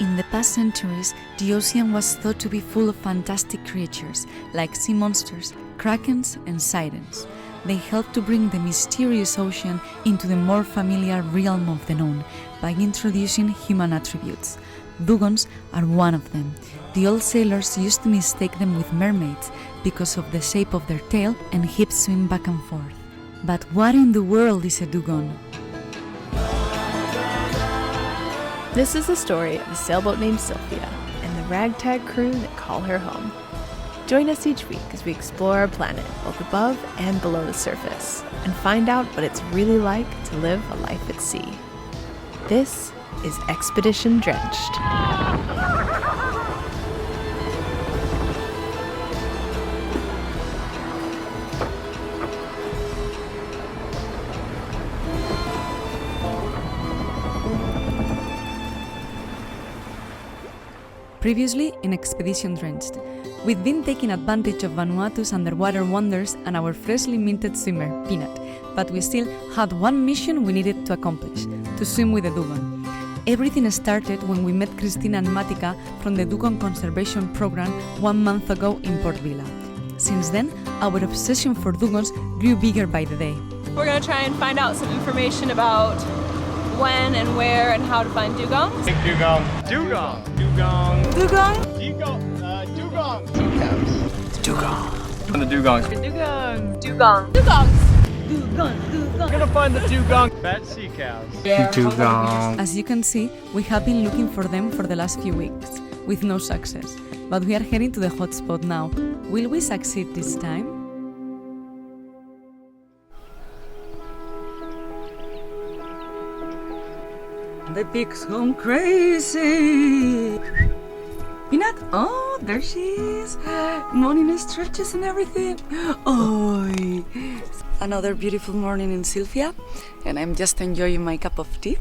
In the past centuries, the ocean was thought to be full of fantastic creatures like sea monsters, krakens and sirens. They helped to bring the mysterious ocean into the more familiar realm of the known by introducing human attributes. Dugongs are one of them. The old sailors used to mistake them with mermaids because of the shape of their tail and hips swim back and forth. But what in the world is a dugong? This is the story of a sailboat named Sylvia and the ragtag crew that call her home. Join us each week as we explore our planet, both above and below the surface, and find out what it's really like to live a life at sea. This is Expedition Drenched. Previously in Expedition Drenched, we've been taking advantage of Vanuatu's underwater wonders and our freshly minted swimmer, Peanut, but we still had one mission we needed to accomplish, to swim with a dugong. Everything started when we met Christina and Matica from the Dugong Conservation Program 1 month ago in Port Vila. Since then, our obsession for dugongs grew bigger by the day. We're going to try and find out some information about when and where and how to find dugongs. Dugong. Dugong. Dugong. Dugong? Dugong. Dugong. Dugong. And the dugongs. Dugong. Dugong. Dugongs. Dugong. Dugong. We're gonna find the dugong. Fat sea cows. Dugong. As you can see, we have been looking for them for the last few weeks, with no success. But we are heading to the hotspot now. Will we succeed this time? The pig's gone crazy. Peanut, oh, there she is. Morning stretches and everything. Oh, another beautiful morning in Sylvia, and I'm just enjoying my cup of tea,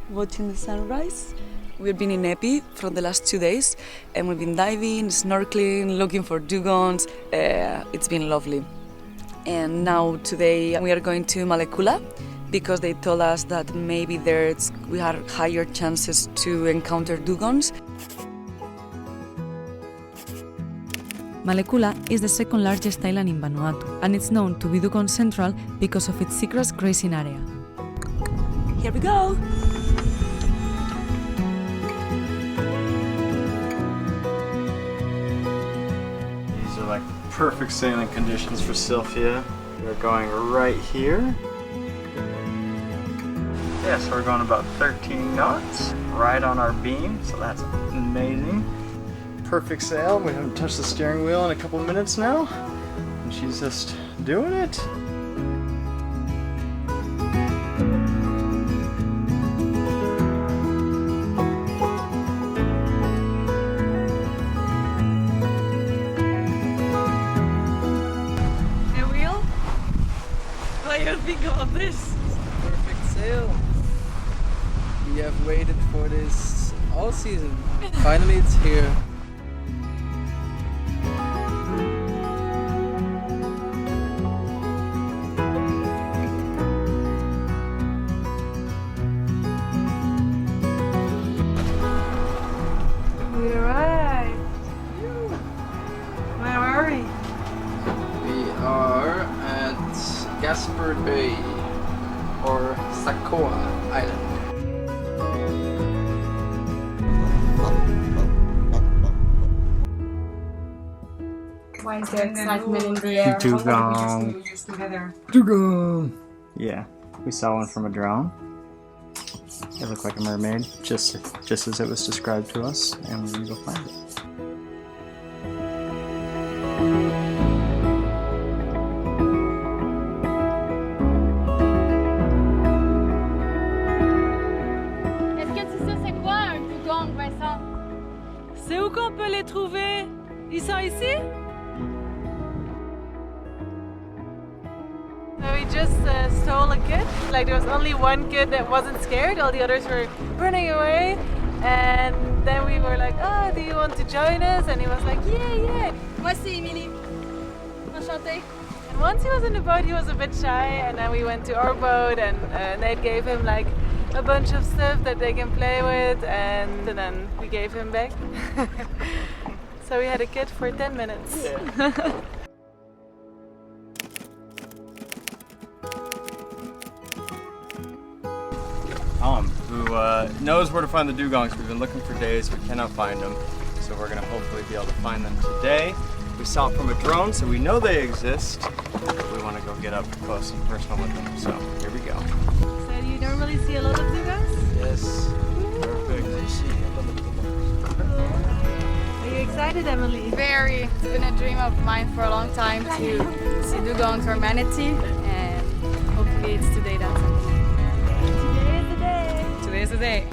watching the sunrise. We've been in Epi for the last 2 days, and we've been diving, snorkeling, looking for dugongs. It's been lovely. And now today we are going to Malekula, because they told us that maybe we had higher chances to encounter dugongs. Malekula is the second largest island in Vanuatu, and it's known to be dugong central because of its seagrass grazing area. Here we go! These are like perfect sailing conditions for Sylvia. We're going right here. Yeah, so we're going about 13 knots, right on our beam, so that's amazing. Perfect sail, we haven't touched the steering wheel in a couple minutes now, and she's just doing it. Hey, Will? What do you think about this? Perfect sail. We have waited for this all season. Finally it's here. We arrived. Where are we? We are at Gasper Bay, or Sakoa Island. Why is there excitement in the air? Dugong. Together. Dugong. Yeah, we saw one from a drone. It looked like a mermaid, just as it was described to us, and we're gonna go find it. Est-ce que tu sais c'est quoi un dugong, Vincent? C'est où qu'on peut les trouver? Ils sont ici? So we just stole a kid. Like there was only one kid that wasn't scared. All the others were running away. And then we were like, oh, do you want to join us? And he was like, yeah. Moi c'est Émilie. Enchantée. And once he was in the boat, he was a bit shy. And then we went to our boat and Nate gave him like a bunch of stuff that they can play with, and then we gave him back. So we had a kid for 10 minutes. Yeah. Who knows where to find the dugongs. We've been looking for days, we cannot find them, so we're gonna hopefully be able to find them today. We saw it from a drone, so we know they exist, but we want to go get up close and personal with them, so here we go. So you normally see a lot of dugongs? Yes. Perfect. Are you excited, Emily? Very. It's been a dream of mine for a long time to see dugongs or manatee, and hopefully it's today that's happening. Today is the day. Today is the day.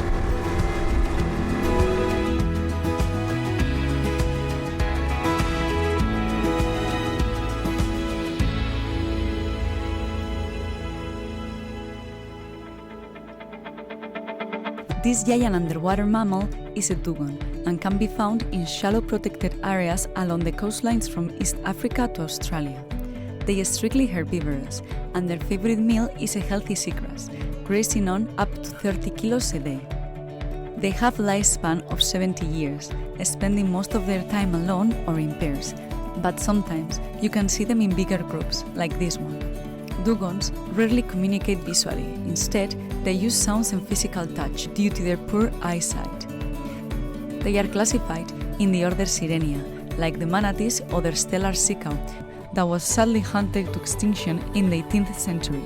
This giant underwater mammal is a dugong and can be found in shallow protected areas along the coastlines from East Africa to Australia. They are strictly herbivorous, and their favorite meal is a healthy seagrass, grazing on up to 30 kilos a day. They have a lifespan of 70 years, spending most of their time alone or in pairs, but sometimes you can see them in bigger groups, like this one. Dugongs rarely communicate visually. Instead, they use sounds and physical touch due to their poor eyesight. They are classified in the order Sirenia, like the manatees or the stellar sea cow that was sadly hunted to extinction in the 18th century.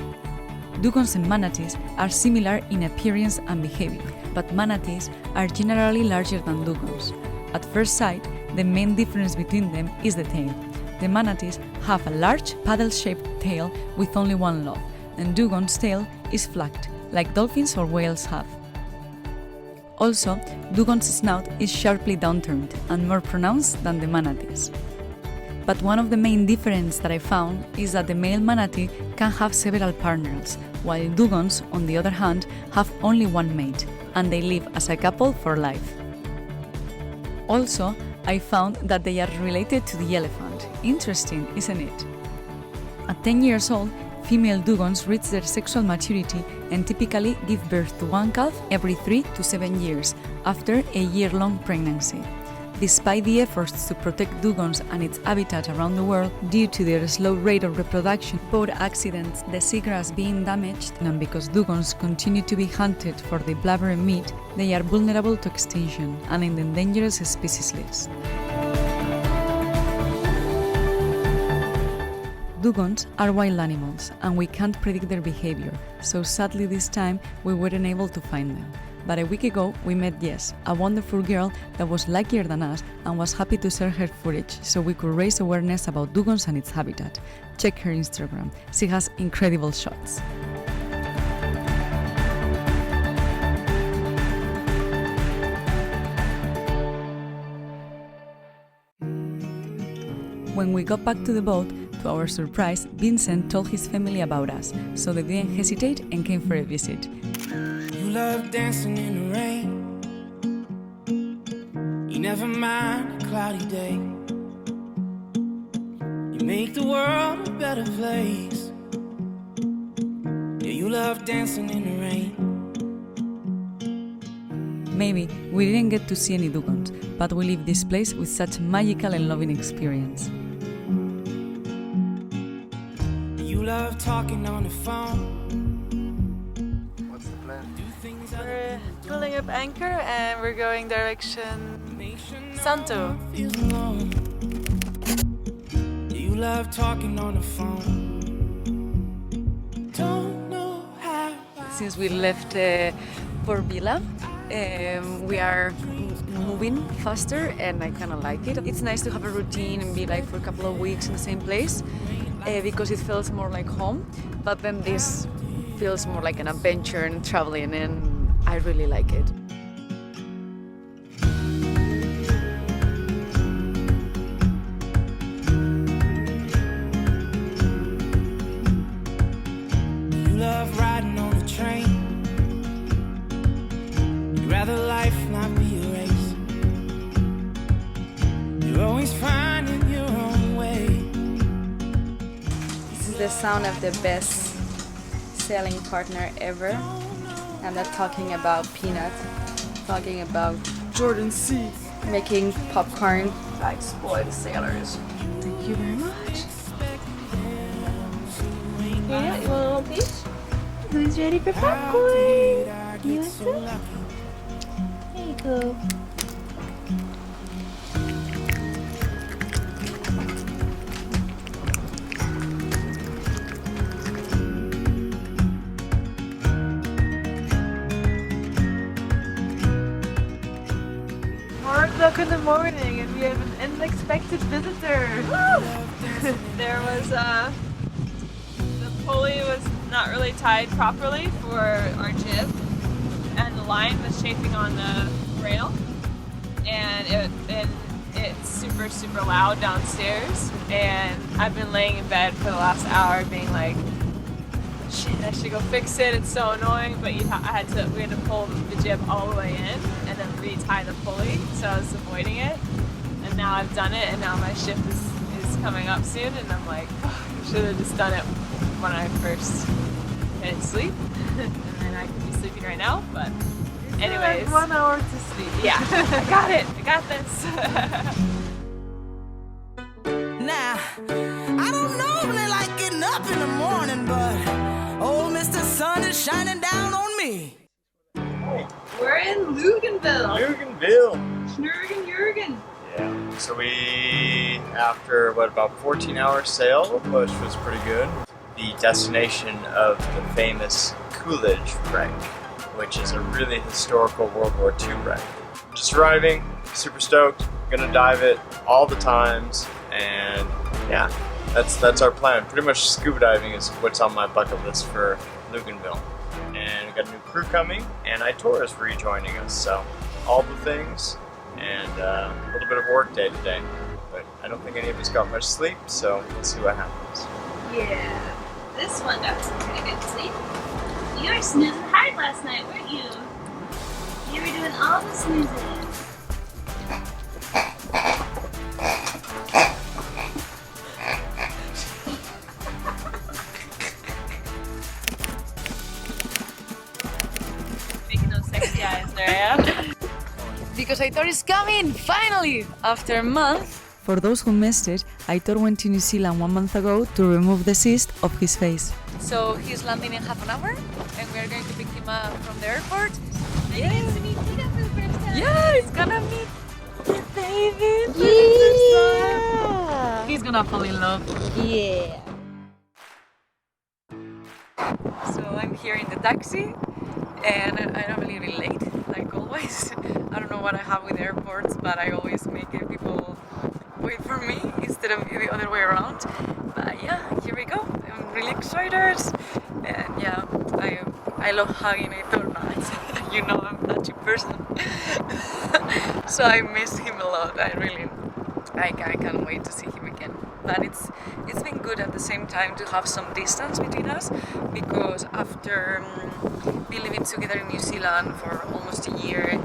Dugongs and manatees are similar in appearance and behavior, but manatees are generally larger than dugongs. At first sight, the main difference between them is the tail. The manatees have a large paddle-shaped tail with only one lobe, and dugong's tail is flagged, like dolphins or whales have. Also, dugong's snout is sharply downturned and more pronounced than the manatees. But one of the main differences that I found is that the male manatee can have several partners, while dugongs, on the other hand, have only one mate, and they live as a couple for life. Also, I found that they are related to the elephant. Interesting, isn't it? At 10 years old, female dugongs reach their sexual maturity and typically give birth to one calf every 3 to 7 years after a year-long pregnancy. Despite the efforts to protect dugongs and its habitat around the world due to their slow rate of reproduction, boat accidents, the seagrass being damaged, and because dugongs continue to be hunted for the blubber and meat, they are vulnerable to extinction and in the endangered species list. Dugongs are wild animals and we can't predict their behavior, so sadly this time we weren't able to find them. But a week ago we met Jess, a wonderful girl that was luckier than us and was happy to share her footage so we could raise awareness about dugongs and its habitat. Check her Instagram, she has incredible shots. When we got back to the boat, to our surprise, Vincent told his family about us, so they didn't hesitate and came for a visit. You love dancing in the rain. You never mind a cloudy day. You make the world a better place. Yeah, you love dancing in the rain. Maybe we didn't get to see any dugongs, but we leave this place with such a magical and loving experience. You love talking on the phone. What's the plan? We're pulling up anchor and we're going direction Santo. Feels alone. You love talking on the phone. Don't know how. Since we left Port Vila, we are moving faster and I kind of like it. It's nice to have a routine and be like for a couple of weeks in the same place because it feels more like home, but then this feels more like an adventure and traveling, and I really like it. You love riding on the train. You'd rather life not be a race. You're always finding your own way. This is the sound of the best sailing partner ever. I'm not talking about Peanut. I'm talking about Jordan C. making popcorn like spoiled sailors. Thank you very much. Yeah, you want a little piece? Who's ready for popcorn? You want some? There you go. In the morning and we have an unexpected visitor. There was the pulley was not really tied properly for our jib, and the line was chafing on the rail, and it's super loud downstairs, and I've been laying in bed for the last hour being like, shit, I should go fix it, it's so annoying, but we had to pull the jib all the way in and then re-tie the pulley, so I was avoiding it, and now I've done it, and now my shift is coming up soon, and I'm like, oh, I should have just done it when I first hit sleep, and then I could be sleeping right now, but anyways. 1 hour to sleep. Yeah, I got it, I got this. Now, I don't normally like getting up in the morning, but oh, Mr. Sun is shining down on me. We're in Luganville. Luganville. Jurgen. Yeah. So we, after about 14 hours sail, which was pretty good, the destination of the famous Coolidge wreck, which is a really historical World War II wreck. Just arriving, super stoked, gonna dive it all the times, and yeah, that's our plan. Pretty much scuba diving is what's on my bucket list for Luganville. And we got a new crew coming, and Aitor is rejoining us, so all the things, and a little bit of work day today. But I don't think any of us got much sleep, so let's see what happens. Yeah, this one got some pretty good sleep. You were snoozing hard last night, weren't you? You were doing all the snoozing. Making those sexy eyes there, yeah? Because Aitor is coming, finally! After a month. For those who missed it, Aitor went to New Zealand 1 month ago to remove the cyst of his face. So he's landing in half an hour, and we're going to pick him up from the airport. Yeah. He gets to meet Tina for the first time. Yeah, he's gonna meet his baby for Yeah. the first time. He's gonna fall in love. Yeah. So I'm here in the taxi, and I'm really late, like always. I don't know what I have with airports, but I always make people wait for me instead of the other way around. But yeah, here we go. I'm really excited, and yeah, I love hugging Aitor. You know, I'm a touchy person, so I miss him a lot. I can't wait to see him again. But it's been good at the same time to have some distance between us, because after being living together in New Zealand for almost a year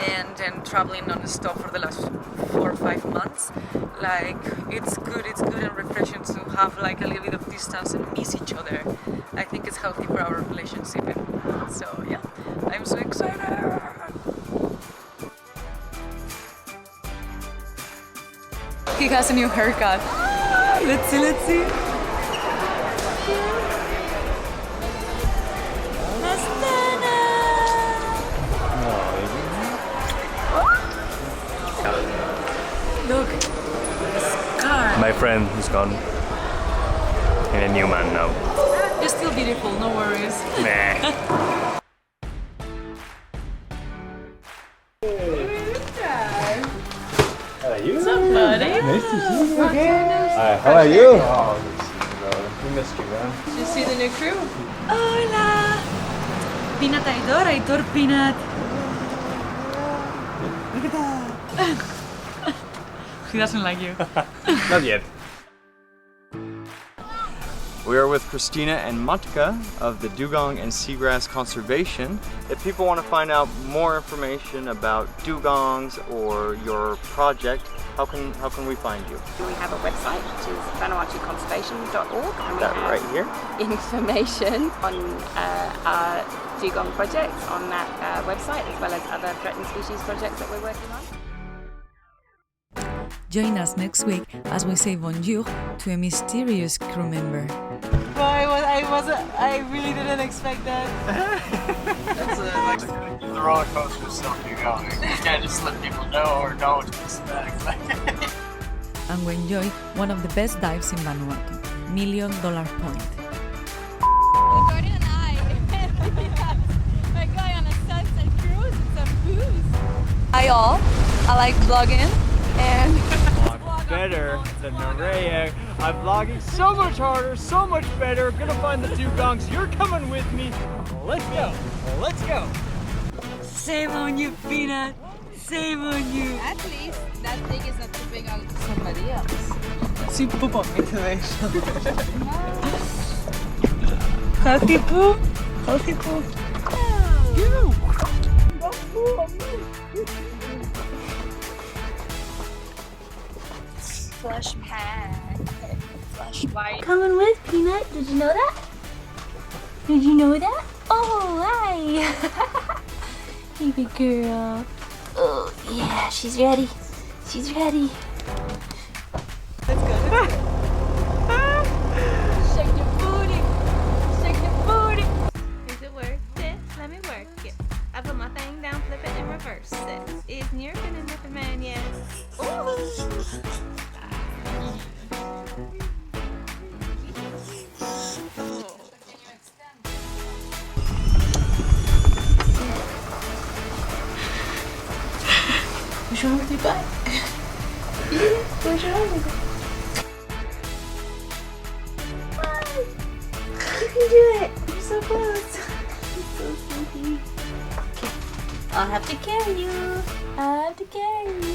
and then traveling non-stop for the last 4 or 5 months, like it's good and refreshing to have like a little bit of distance and miss each other. I think it's healthy for our relationship. And so yeah, I'm so excited. He has a new haircut. Let's see. Look, the scar. My friend is gone. And a new man now. You're still beautiful, no worries. Nah. What's up, buddy? Nice to see you again. Hi, how are you? Oh, good to see you, brother. We missed you, man. Did you see the new crew? Hola! Peanut Aitor, Aitor Peanut. Look at that. He doesn't like you. Not yet. We are with Christina and Matka of the Dugong and Seagrass Conservation. If people want to find out more information about dugongs or your project, how can we find you? We have a website, which is vanuatuconservation.org, and we That have right here. information on our dugong project on that website, as well as other threatened species projects that we're working on. Join us next week as we say bonjour to a mysterious crew member. I really didn't expect that. The roller coaster is still going. You can't just let people know or know what to expect. And we enjoy one of the best dives in Vanuatu, $1 Million Point. Jordan and I are going on a sunset cruise. It's a booze. Hi all. I like vlogging and better than Maria. I'm vlogging so much harder, so much better. Gonna find the dugongs. You're coming with me. Let's go. Let's go. Same on you, Peanut. Same on you. at least that thing is not tripping on somebody else. Si poop on me today. Healthy poo? Healthy poo? Flush pack. Flush white. Coming with Peanut. Did you know that? Did you know that? Oh, hi. Baby girl. Oh, yeah, she's ready. She's ready. Let's go. Shake your booty. Shake your booty. Is it worth it? Let me work it. I put my thing down, flip it, and reverse it. Is near been a different man, yes. Ooh. What's wrong with your butt? What's wrong with it? You can do it! You're so close. You're so sleepy. Okay. I'll have to carry you. I'll have to carry you.